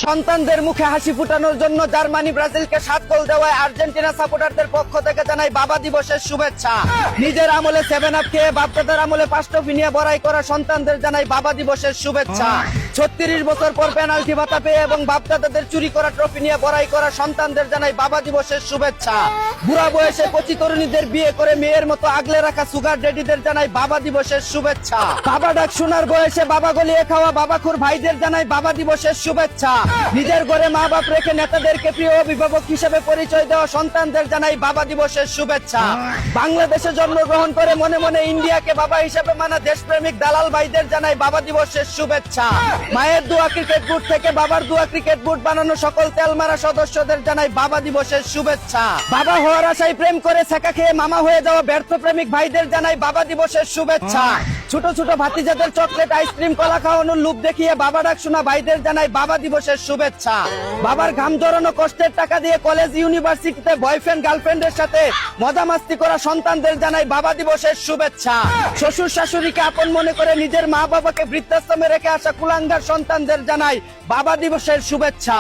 সন্তানদের মুখে হাসি ফুটানোর জন্য জার্মানি ব্রাজিলকে 7 গোল দেওয়ায় আর্জেন্টিনা সাপোর্টারদের পক্ষ থেকে জানাই বাবা দিবসের শুভেচ্ছা। নিজের আমলে 7 আপ খেয়ে বাপদাদার আমলে 5 ট্রফি নিয়ে বড়াই করা সন্তানদের জানাই বাবা দিবসের শুভেচ্ছা। 36 বছর পর পেনাল্টি ভাতা পেয়ে এবং বাপদাদাদের চুরি করা ট্রফি নিয়ে বড়াই করা সন্তানদের জানাই বাবা দিবসের শুভেচ্ছা। বুড়া বয়সে কচি তরুণীদের বিয়ে করে মেয়ের মতো আগলে রাখা সুগার ড্যাডিদের জানাই বাবা দিবসের শুভেচ্ছা। বাবা ডাক শোনার বয়সে বাবা গলিয়ে খাওয়া বাবাখুর ভাইদের জানাই বাবা দিবসের শুভেচ্ছা। নিজের ঘরে মা বাপ রেখে নেতাদেরকে প্রিয় অভিভাবক হিসেবে পরিচয় দেওয়া সন্তানদের জানাই বাবা দিবসের শুভেচ্ছা। বাংলাদেশে জন্মগ্রহণ করে মনে মনে ইন্ডিয়াকে বাবা হিসেবে মানা দেশপ্রেমিক দালাল ভাইদের জানাই বাবা দিবসের শুভেচ্ছা। মায়ের দোয়া ক্রিকেট বুট থেকে বাবার দোয়া ক্রিকেট বুট বানানো সকল তেলমারা সদস্যদের জানাই বাবা দিবসের শুভেচ্ছা। বাবা হওয়ার আশায় প্রেম করে ছেঁকা খেয়ে মামা হয়ে যাওয়া ব্যর্থ প্রেমিক ভাইদের জানাই বাবা দিবসের শুভেচ্ছা। ছোট ছোট ভাতিজাদের চকলেট আইসক্রিম কলা খাওয়ানোর লোভ দেখিয়ে বাবা ডাক শোনা ভাইদের জানাই বাবা দিবসের শুভেচ্ছা। বাবার ঘাম জড়ানো কষ্টের টাকা দিয়ে কলেজ ইউনিভার্সিটিতে বয়ফ্রেন্ড গার্লফ্রেন্ডের সাথে মজা মাস্তি করা সন্তানদের জানাই বাবা দিবসের শুভেচ্ছা। শ্বশুর শাশুড়িকে আপন মনে করে নিজের মা বাবাকে বৃদ্ধাশ্রমে রেখে আসা কুলাঙ্গার সন্তানদের জানাই বাবা দিবসের শুভেচ্ছা।